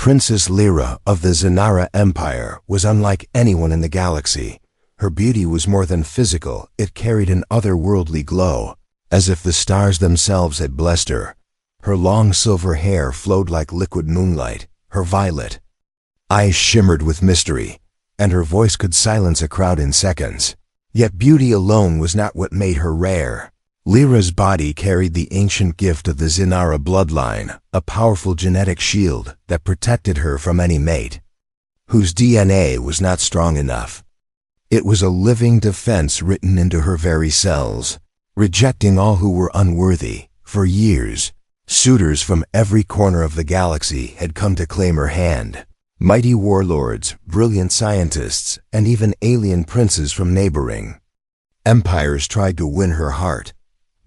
Princess Lyra of the Zanara Empire was unlike anyone in the galaxy. Her beauty was more than physical, it carried an otherworldly glow, as if the stars themselves had blessed her. Her long silver hair flowed like liquid moonlight, her violet eyes shimmered with mystery, and her voice could silence a crowd in seconds. Yet beauty alone was not what made her rare. Lyra's body carried the ancient gift of the Zanara bloodline, a powerful genetic shield that protected her from any mate whose DNA was not strong enough. It was a living defense written into her very cells, rejecting all who were unworthy. For years, suitors from every corner of the galaxy had come to claim her hand. Mighty warlords, brilliant scientists, and even alien princes from neighboring empires tried to win her heart,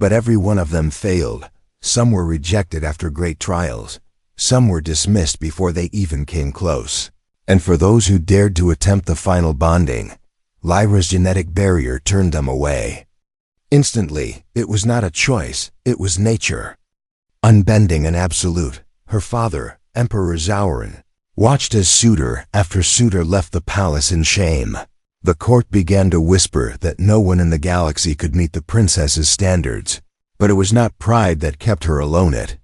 but every one of them failed. Some were rejected after great trials, some were dismissed before they even came close. And for those who dared to attempt the final bonding, Lyra's genetic barrier turned them away. Instantly, it was not a choice, it was nature. Unbending and absolute, her father, Emperor Zaurin, watched as Suitor after Suitor left the palace in shame. The court began to whisper that no one in the galaxy could meet the princess's standards. But it was not pride that kept her alone, it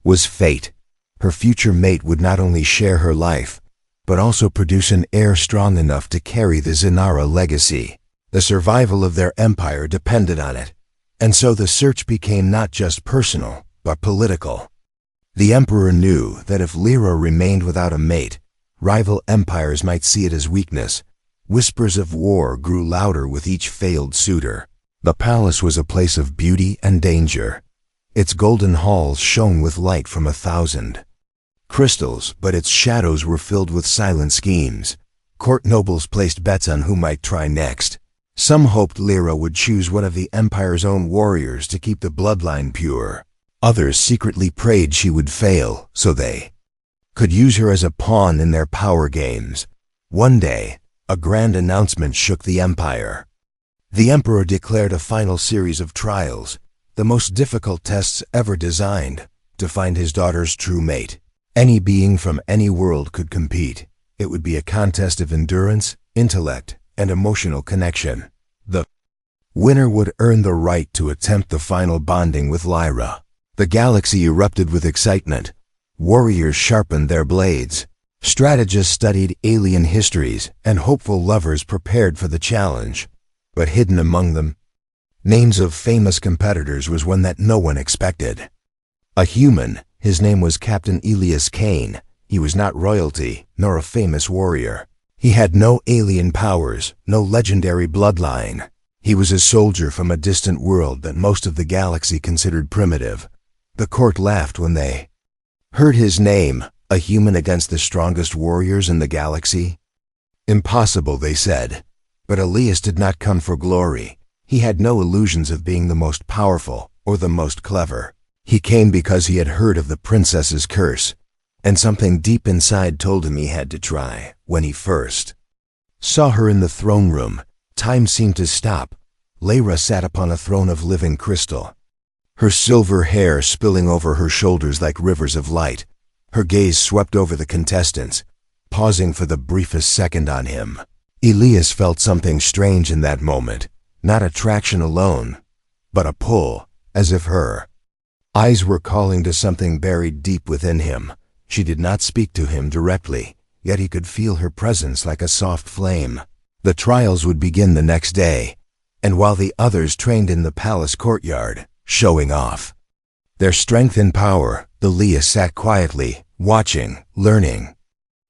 was fate. Her future mate would not only share her life, but also produce an heir strong enough to carry the Zanara legacy. The survival of their empire depended on it, and so the search became not just personal, but political. The emperor knew that if Lyra remained without a mate, rival empires might see it as weakness. Whispers of war grew louder with each failed suitor. The palace was a place of beauty and danger. Its golden halls shone with light from 1,000 crystals, but its shadows were filled with silent schemes. Court nobles placed bets on who might try next. Some hoped Lyra would choose one of the empire's own warriors to keep the bloodline pure. Others secretly prayed she would fail, so they could use her as a pawn in their power games. One day, a grand announcement shook the empire. The emperor declared a final series of trials, the most difficult tests ever designed, to find his daughter's true mate. Any being from any world could compete. It would be a contest of endurance, intellect, and emotional connection. The winner would earn the right to attempt the final bonding with Lyra. The galaxy erupted with excitement. Warriors sharpened their blades. Strategists studied alien histories, and hopeful lovers prepared for the challenge. But hidden among them, names of famous competitors was one that no one expected. A human, his name was Captain Elias Kane. He was not royalty, nor a famous warrior. He had no alien powers, no legendary bloodline. He was a soldier from a distant world that most of the galaxy considered primitive. The court laughed when they heard his name, a human against the strongest warriors in the galaxy. Impossible, they said. But Elias did not come for glory. He had no illusions of being the most powerful or the most clever. He came because he had heard of the princess's curse, and something deep inside told him he had to try. When he first saw her in the throne room, time seemed to stop. Lyra sat upon a throne of living crystal, her silver hair spilling over her shoulders like rivers of light. Her gaze swept over the contestants, pausing for the briefest second on him. Elias felt something strange in that moment, not attraction alone, but a pull, as if her eyes were calling to something buried deep within him. She did not speak to him directly, yet he could feel her presence like a soft flame. The trials would begin the next day, and while the others trained in the palace courtyard, showing off their strength and power, Elias sat quietly, watching, learning.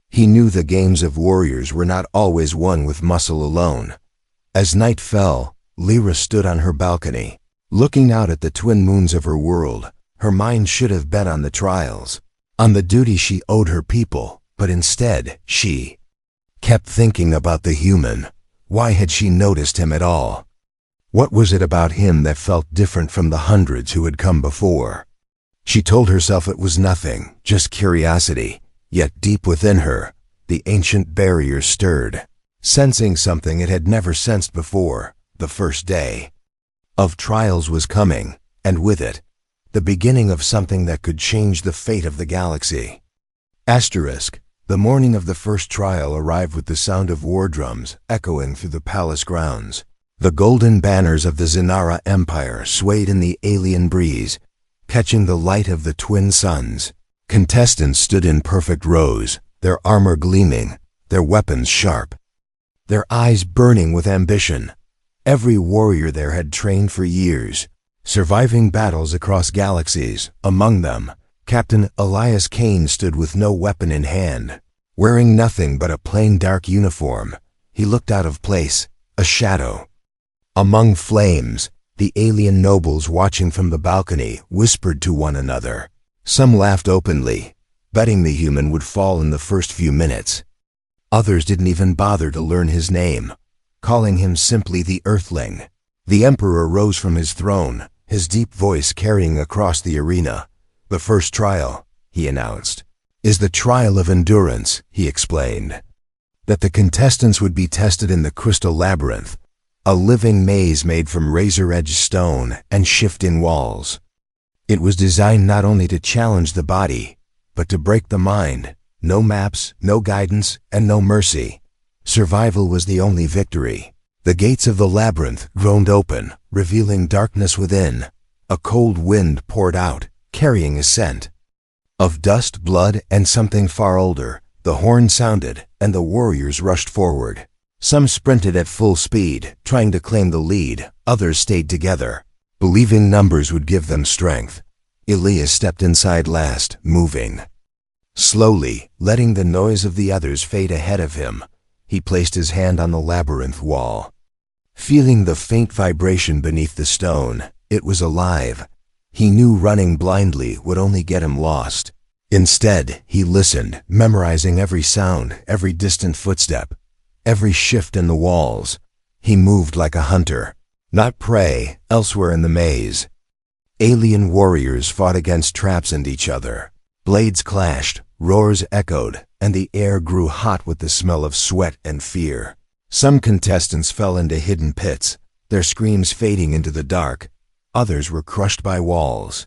He knew the games of warriors were not always won with muscle alone. As night fell, Lyra stood on her balcony, looking out at the twin moons of her world. Her mind should have been on the trials, on the duty she owed her people, but instead, she kept thinking about the human. Why had she noticed him at all? What was it about him that felt different from the hundreds who had come before? She told herself it was nothing, just curiosity. Yet deep within her, the ancient barrier stirred, sensing something it had never sensed before. The first day of trials was coming, and with it, the beginning of something that could change the fate of the galaxy. Asterisk. The morning of the first trial arrived with the sound of war drums echoing through the palace grounds. The golden banners of the Zenara Empire swayed in the alien breeze, catching the light of the twin suns. Contestants stood in perfect rows, their armor gleaming, their weapons sharp, their eyes burning with ambition. Every warrior there had trained for years, surviving battles across galaxies. Among them, Captain Elias Kane stood with no weapon in hand. Wearing nothing but a plain dark uniform, he looked out of place, a shadow. Among flames, the alien nobles watching from the balcony whispered to one another. Some laughed openly, betting the human would fall in the first few minutes. Others didn't even bother to learn his name, calling him simply the Earthling. The Emperor rose from his throne, his deep voice carrying across the arena. "The first trial," he announced, "is the trial of endurance," he explained. That the contestants would be tested in the Crystal Labyrinth, a living maze made from razor-edged stone and shifting walls. It was designed not only to challenge the body, but to break the mind. No maps, no guidance, and no mercy. Survival was the only victory. The gates of the labyrinth groaned open, revealing darkness within. A cold wind poured out, carrying a scent of dust, blood, and something far older. The horn sounded, and the warriors rushed forward. Some sprinted at full speed, trying to claim the lead. Others stayed together, believing numbers would give them strength. Elias stepped inside last, moving slowly, letting the noise of the others fade ahead of him. He placed his hand on the labyrinth wall. Feeling the faint vibration beneath the stone, it was alive. He knew running blindly would only get him lost. Instead, he listened, memorizing every sound, every distant footstep, every shift in the walls. He moved like a hunter, not prey, elsewhere in the maze. Alien warriors fought against traps and each other. Blades clashed, roars echoed, and the air grew hot with the smell of sweat and fear. Some contestants fell into hidden pits, their screams fading into the dark. Others were crushed by walls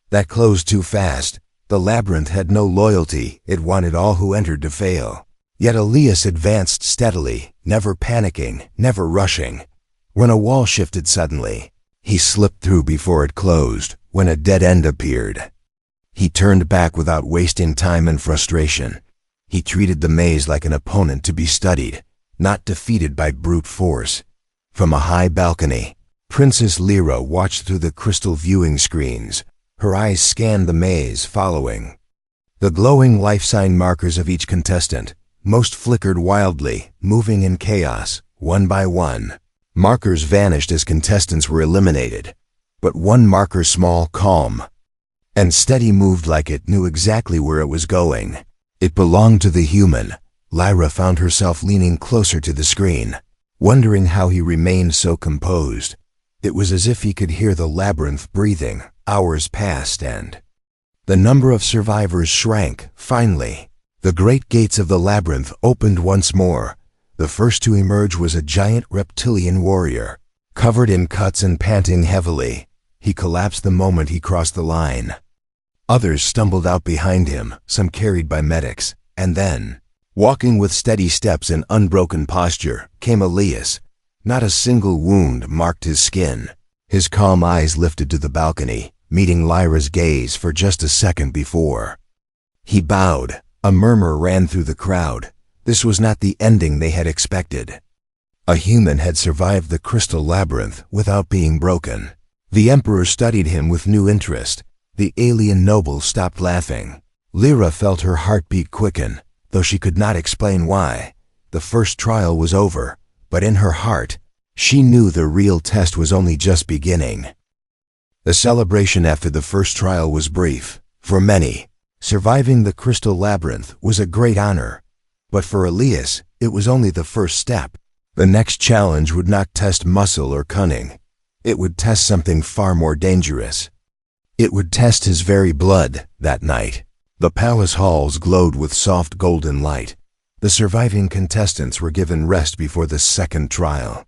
that closed too fast. The labyrinth had no loyalty. It wanted all who entered to fail. Yet Elias advanced steadily, never panicking, never rushing. When a wall shifted suddenly, he slipped through before it closed. When a dead end appeared, he turned back without wasting time and frustration. He treated the maze like an opponent to be studied, not defeated by brute force. From a high balcony, Princess Lyra watched through the crystal viewing screens. Her eyes scanned the maze, following the glowing life sign markers of each contestant. Most flickered wildly, moving in chaos, one by one. Markers vanished as contestants were eliminated, but one marker, small, calm, and steady, moved like it knew exactly where it was going. It belonged to the human. Lyra found herself leaning closer to the screen, wondering how he remained so composed. It was as if he could hear the labyrinth breathing. Hours passed and the number of survivors shrank. Finally, the great gates of the labyrinth opened once more. The first to emerge was a giant reptilian warrior, covered in cuts and panting heavily. He collapsed the moment he crossed the line. Others stumbled out behind him, some carried by medics, and then, walking with steady steps and unbroken posture, came Elias. Not a single wound marked his skin. His calm eyes lifted to the balcony, meeting Lyra's gaze for just a second before he bowed. A murmur ran through the crowd. This was not the ending they had expected. A human had survived the crystal labyrinth without being broken. The Emperor studied him with new interest. The alien noble stopped laughing. Lyra felt her heartbeat quicken, though she could not explain why. The first trial was over, but in her heart, she knew the real test was only just beginning. The celebration after the first trial was brief. For many, surviving the crystal labyrinth was a great honor. But for Elias, it was only the first step. The next challenge would not test muscle or cunning. It would test something far more dangerous. It would test his very blood. That night, the palace halls glowed with soft golden light. The surviving contestants were given rest before the second trial.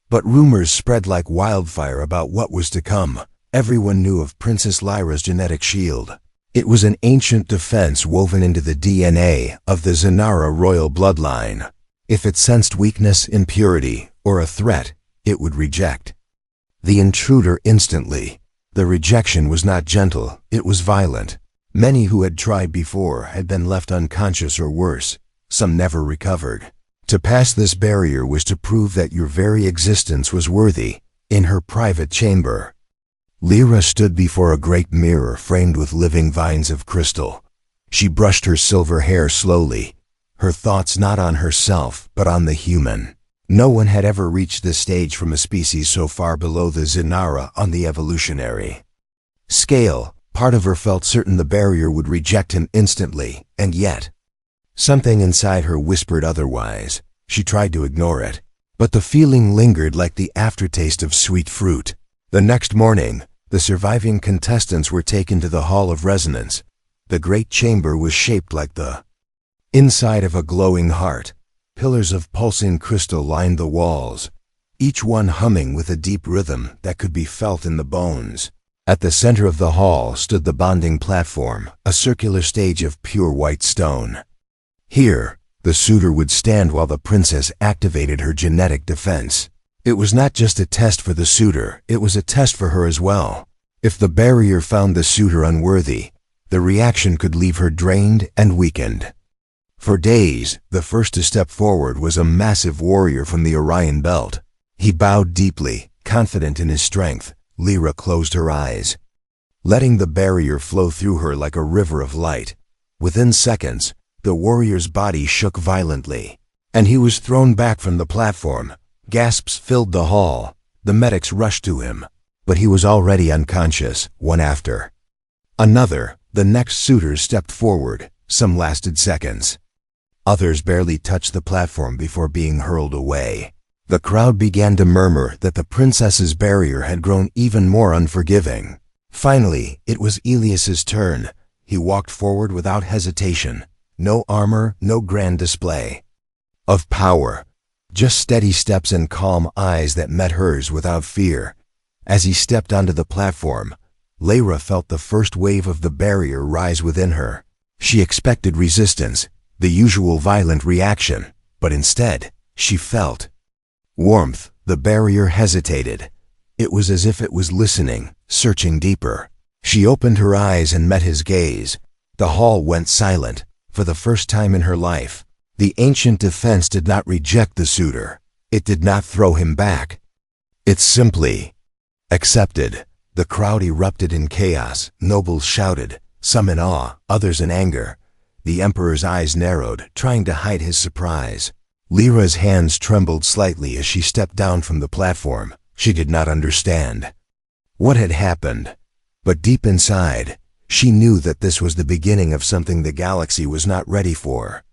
But rumors spread like wildfire about what was to come. Everyone knew of Princess Lyra's genetic shield. It was an ancient defense woven into the DNA of the Zanara royal bloodline. If it sensed weakness, impurity, or a threat, it would reject the intruder instantly. The rejection was not gentle, it was violent. Many who had tried before had been left unconscious or worse. Some never recovered. To pass this barrier was to prove that your very existence was worthy. In her private chamber, Lyra stood before a great mirror framed with living vines of crystal. She brushed her silver hair slowly, her thoughts not on herself, but on the human. No one had ever reached this stage from a species so far below the Zanara on the evolutionary scale. Part of her felt certain the barrier would reject him instantly, and yet something inside her whispered otherwise. She tried to ignore it, but the feeling lingered like the aftertaste of sweet fruit. The next morning, the surviving contestants were taken to the Hall of Resonance. The great chamber was shaped like the inside of a glowing heart. Pillars of pulsing crystal lined the walls, each one humming with a deep rhythm that could be felt in the bones. At the center of the hall stood the bonding platform, a circular stage of pure white stone. Here, the suitor would stand while the princess activated her genetic defense. It was not just a test for the suitor, it was a test for her as well. If the barrier found the suitor unworthy, the reaction could leave her drained and weakened. For days, the first to step forward was a massive warrior from the Orion Belt. He bowed deeply, confident in his strength. Lyra closed her eyes, letting the barrier flow through her like a river of light. Within seconds, the warrior's body shook violently, and he was thrown back from the platform. Gasps filled the hall. The medics rushed to him, but he was already unconscious. One after another, the next suitors stepped forward. Some lasted seconds. Others barely touched the platform before being hurled away. The crowd began to murmur that the princess's barrier had grown even more unforgiving. Finally, it was Elias's turn. He walked forward without hesitation. No armor, no grand display of power. Just steady steps and calm eyes that met hers without fear. As he stepped onto the platform, Lyra felt the first wave of the barrier rise within her. She expected resistance, the usual violent reaction, but instead, she felt warmth. The barrier hesitated. It was as if it was listening, searching deeper. She opened her eyes and met his gaze. The hall went silent. For the first time in her life, the ancient defense did not reject the suitor. It did not throw him back. It simply accepted. The crowd erupted in chaos. Nobles shouted, some in awe, others in anger. The emperor's eyes narrowed, trying to hide his surprise. Lyra's hands trembled slightly as she stepped down from the platform. She did not understand what had happened, but deep inside, she knew that this was the beginning of something the galaxy was not ready for.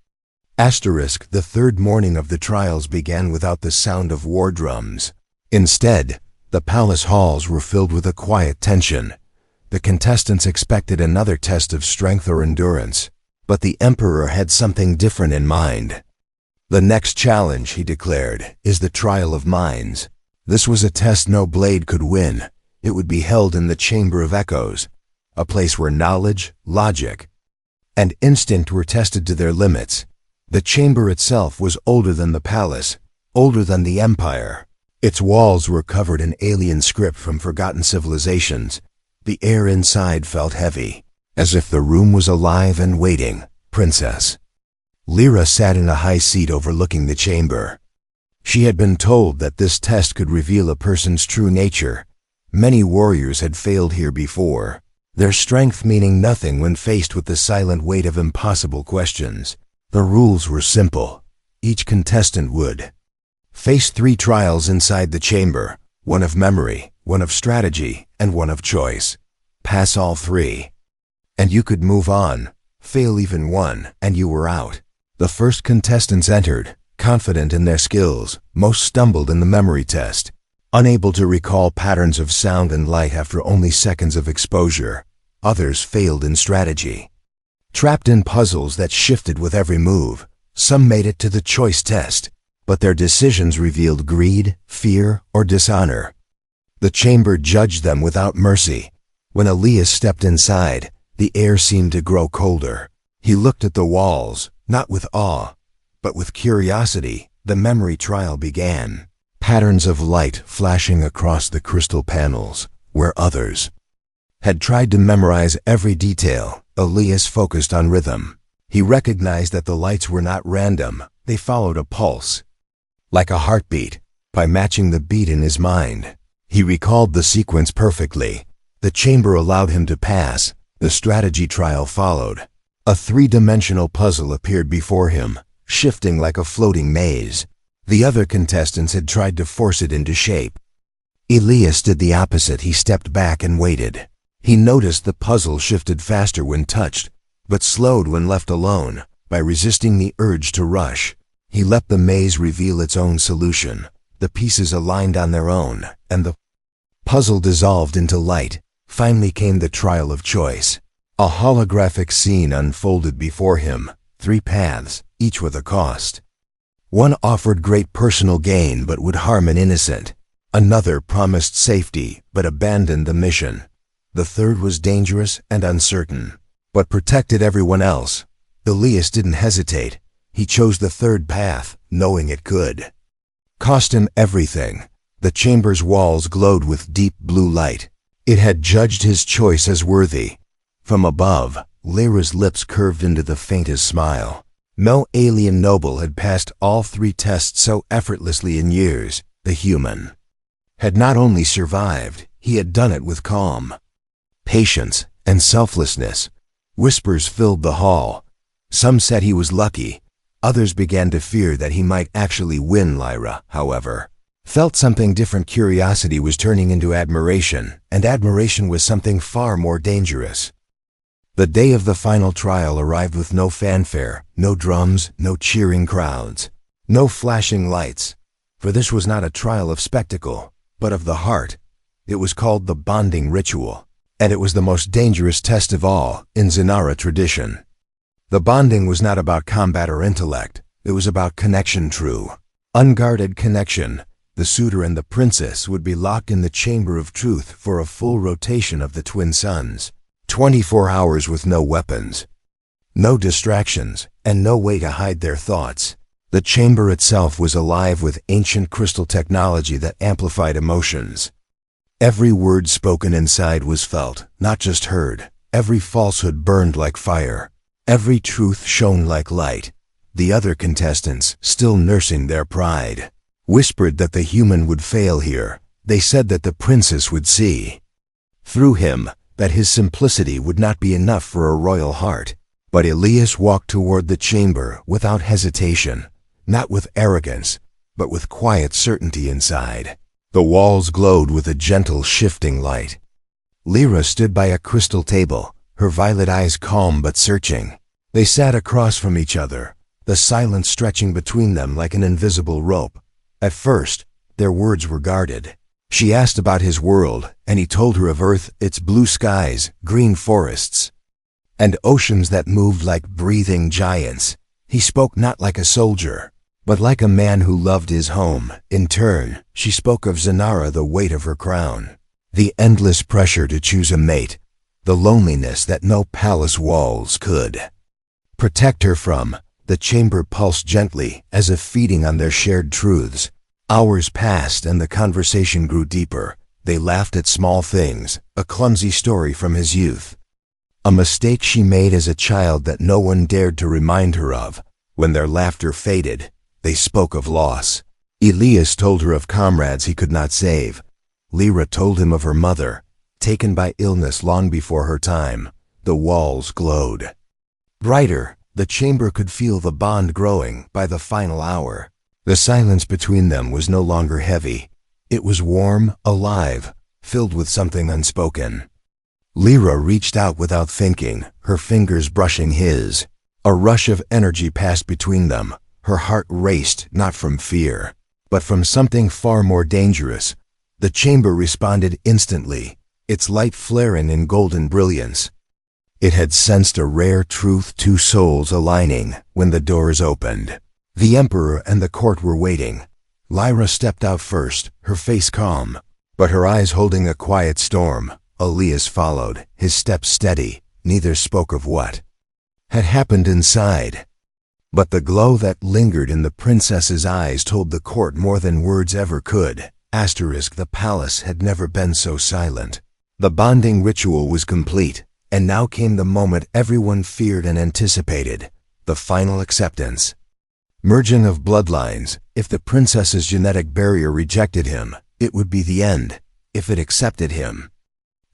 The third morning of the trials began without the sound of war drums. Instead, the palace halls were filled with a quiet tension. The contestants expected another test of strength or endurance, but the emperor had something different in mind. The next challenge, he declared, is the trial of minds. This was a test no blade could win. It would be held in the Chamber of Echoes, a place where knowledge, logic, and instinct were tested to their limits. The chamber itself was older than the palace, older than the empire. Its walls were covered in alien script from forgotten civilizations. The air inside felt heavy, as if the room was alive and waiting. Princess Lyra sat in a high seat overlooking the chamber. She had been told that this test could reveal a person's true nature. Many warriors had failed here before, their strength meaning nothing when faced with the silent weight of impossible questions. The rules were simple. Each contestant would face 3 trials inside the chamber, one of memory, one of strategy, and one of choice. Pass all 3, and you could move on. Fail even one, and you were out. The first contestants entered, confident in their skills. Most stumbled in the memory test, unable to recall patterns of sound and light after only seconds of exposure. Others failed in strategy, trapped in puzzles that shifted with every move. Some made it to the choice test, but their decisions revealed greed, fear, or dishonor. The chamber judged them without mercy. When Elias stepped inside, The air seemed to grow colder. He looked at the walls, not with awe, but with curiosity. The memory trial began. Patterns of light flashing across the crystal panels, where others had tried to memorize every detail. Elias focused on rhythm. He recognized that the lights were not random. They followed a pulse, like a heartbeat. By matching the beat in his mind, he recalled the sequence perfectly. The chamber allowed him to pass. The strategy trial followed. A three-dimensional puzzle appeared before him, shifting like a floating maze. The other contestants had tried to force it into shape. Elias did the opposite. He stepped back and waited. He noticed the puzzle shifted faster when touched, but slowed when left alone. By resisting the urge to rush, he let the maze reveal its own solution. The pieces aligned on their own, and the puzzle dissolved into light. Finally came the trial of choice. A holographic scene unfolded before him. 3 paths, each with a cost. One offered great personal gain but would harm an innocent. Another promised safety but abandoned the mission. The third was dangerous and uncertain, but protected everyone else. Elias didn't hesitate. He chose the third path, knowing it could cost him everything. The chamber's walls glowed with deep blue light. It had judged his choice as worthy. From above, Lyra's lips curved into the faintest smile. No alien noble had passed all 3 tests so effortlessly in years. The human had not only survived, he had done it with calm, patience, and selflessness. Whispers filled the hall. Some said he was lucky. Others began to fear that he might actually win. Lyra, however, felt something different. Curiosity was turning into admiration, and admiration was something far more dangerous. The day of the final trial arrived with no fanfare, no drums, no cheering crowds, no flashing lights. For this was not a trial of spectacle, but of the heart. It was called the bonding ritual, and it was the most dangerous test of all in Zanara tradition. The bonding was not about combat or intellect. It was about connection, true, unguarded connection. The suitor and the princess would be locked in the chamber of truth for a full rotation of the twin suns. 24 hours with no weapons, no distractions, and no way to hide their thoughts. The chamber itself was alive with ancient crystal technology that amplified emotions. Every word spoken inside was felt, not just heard. Every falsehood burned like fire. Every truth shone like light. The other contestants, still nursing their pride, whispered that the human would fail here. They said that the princess would see through him, that his simplicity would not be enough for a royal heart. But Elias walked toward the chamber without hesitation, not with arrogance, but with quiet certainty inside. The walls glowed with a gentle, shifting light. Lyra stood by a crystal table, her violet eyes calm but searching. They sat across from each other, the silence stretching between them like an invisible rope. At first, their words were guarded. She asked about his world, and he told her of Earth, its blue skies, green forests, and oceans that moved like breathing giants. He spoke not like a soldier, but like a man who loved his home. In turn, she spoke of Zanara, the weight of her crown, the endless pressure to choose a mate, the loneliness that no palace walls could protect her from. The chamber pulsed gently, as if feeding on their shared truths. Hours passed and the conversation grew deeper. They laughed at small things, a clumsy story from his youth, a mistake she made as a child that no one dared to remind her of. When their laughter faded, they spoke of loss. Elias told her of comrades he could not save. Lyra told him of her mother, taken by illness long before her time. The walls glowed brighter. The chamber could feel the bond growing. By the final hour, the silence between them was no longer heavy. It was warm, alive, filled with something unspoken. Lyra reached out without thinking, her fingers brushing his. A rush of energy passed between them. Her heart raced, not from fear, but from something far more dangerous. The chamber responded instantly, its light flaring in golden brilliance. It had sensed a rare truth, 2 souls aligning. When the doors opened, the Emperor and the court were waiting. Lyra stepped out first, her face calm, but her eyes holding a quiet storm. Elias followed, his steps steady, Neither spoke of what had happened inside. But the glow that lingered in the princess's eyes told the court more than words ever could. The palace had never been so silent. The bonding ritual was complete, and now came the moment everyone feared and anticipated, the final acceptance. Merging of bloodlines. If the princess's genetic barrier rejected him, it would be the end. If it accepted him,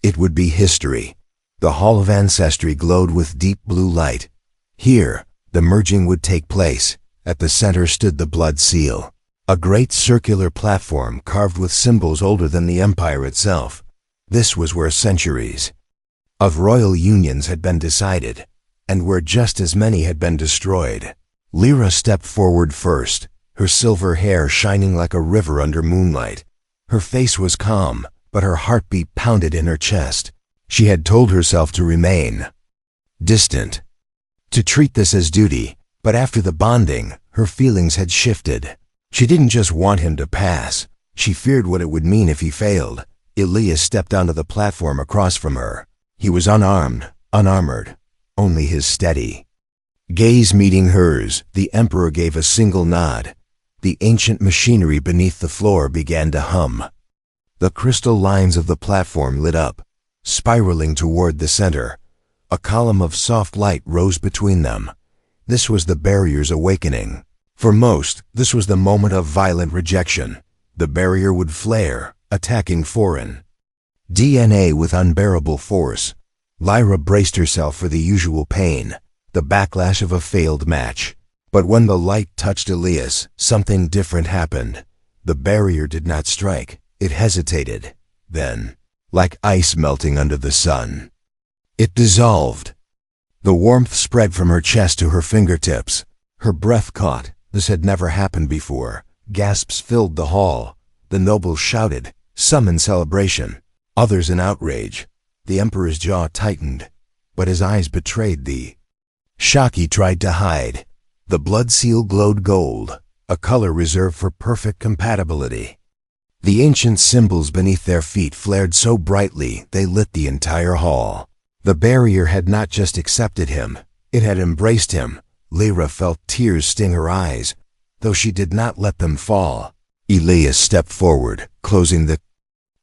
it would be history. The Hall of Ancestry glowed with deep blue light. Here, the merging would take place. At the center stood the blood seal, a great circular platform carved with symbols older than the empire itself. This was where centuries of royal unions had been decided, and where just as many had been destroyed. Lyra stepped forward first, her silver hair shining like a river under moonlight. Her face was calm, but her heartbeat pounded in her chest. She had told herself to remain distant, to treat this as duty, but after the bonding, her feelings had shifted. She didn't just want him to pass. She feared what it would mean if he failed. Elias stepped onto the platform across from her. He was unarmed, unarmored, only his steady gaze meeting hers. The Emperor gave a single nod. The ancient machinery beneath the floor began to hum. The crystal lines of the platform lit up, spiraling toward the center. A column of soft light rose between them. This was the barrier's awakening. For most, this was the moment of violent rejection. The barrier would flare, attacking foreign DNA with unbearable force. Lyra braced herself for the usual pain, the backlash of a failed match. But when the light touched Elias, something different happened. The barrier did not strike. It hesitated. Then, like ice melting under the sun, it dissolved. The warmth spread from her chest to her fingertips. Her breath caught. This had never happened before. Gasps filled the hall. The nobles shouted, some in celebration, others in outrage. The Emperor's jaw tightened, but his eyes betrayed the shock he tried to hide. The blood seal glowed gold, a color reserved for perfect compatibility. The ancient symbols beneath their feet flared so brightly they lit the entire hall. The barrier had not just accepted him, it had embraced him. Lyra felt tears sting her eyes, though she did not let them fall. Elias stepped forward, closing the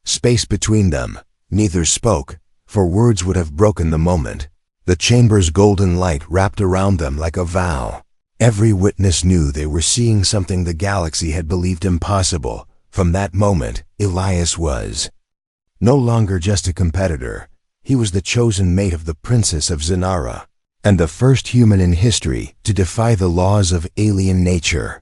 space between them. Neither spoke, for words would have broken the moment. The chamber's golden light wrapped around them like a vow. Every witness knew they were seeing something the galaxy had believed impossible. From that moment, Elias was no longer just a competitor. He was the chosen mate of the Princess of Zanara, and the first human in history to defy the laws of alien nature.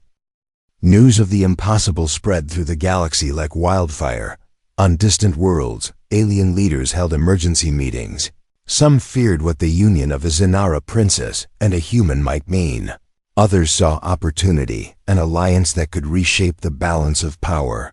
News of the impossible spread through the galaxy like wildfire. On distant worlds, alien leaders held emergency meetings. Some feared what the union of a Zanara princess and a human might mean. Others saw opportunity, an alliance that could reshape the balance of power.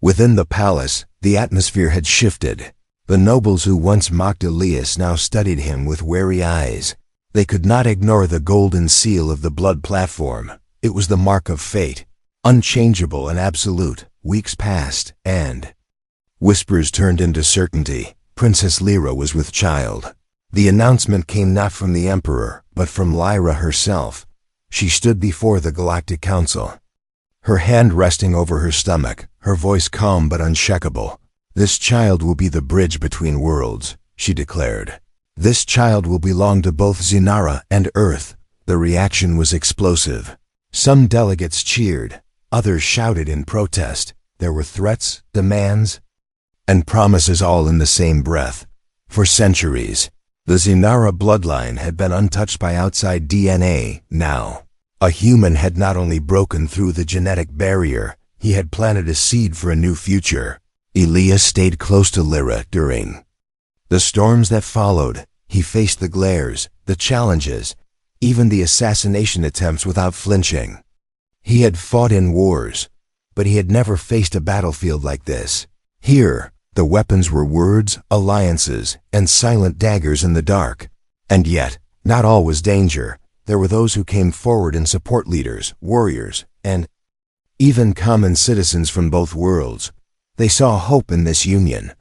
Within the palace, the atmosphere had shifted. The nobles who once mocked Elias now studied him with wary eyes. They could not ignore the golden seal of the blood platform. It was the mark of fate, unchangeable and absolute. Weeks passed, and whispers turned into certainty. Princess Lyra was with child. The announcement came not from the Emperor, but from Lyra herself. She stood before the Galactic Council, her hand resting over her stomach, her voice calm but unshakable. "This child will be the bridge between worlds," she declared. "This child will belong to both Zanara and Earth." The reaction was explosive. Some delegates cheered, others shouted in protest. There were threats, demands, and promises all in the same breath. For centuries, the Zanara bloodline had been untouched by outside DNA. Now, a human had not only broken through the genetic barrier, he had planted a seed for a new future. Elias stayed close to Lyra during the storms that followed. He faced the glares, the challenges, even the assassination attempts without flinching. He had fought in wars, but he had never faced a battlefield like this. Here, the weapons were words, alliances, and silent daggers in the dark. And yet, not all was danger. There were those who came forward and support leaders, warriors, and even common citizens from both worlds. They saw hope in this union,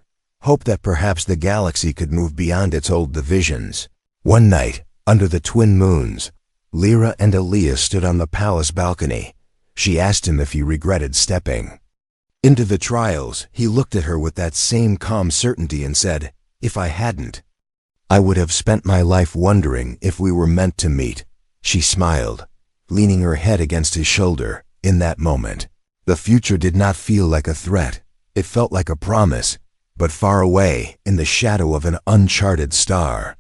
hope that perhaps the galaxy could move beyond its old divisions. One night, under the twin moons, Lyra and Aaliyah stood on the palace balcony. She asked him if he regretted stepping into the trials. He looked at her with that same calm certainty and said, "If I hadn't, I would have spent my life wondering if we were meant to meet." She smiled, leaning her head against his shoulder. In that moment, the future did not feel like a threat. It felt like a promise, but far away in the shadow of an uncharted star.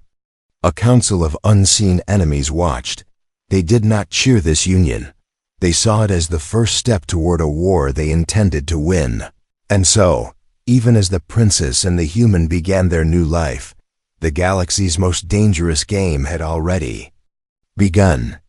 A council of unseen enemies watched. They did not cheer this union. They saw it as the first step toward a war they intended to win. And so, even as the princess and the human began their new life, the galaxy's most dangerous game had already begun.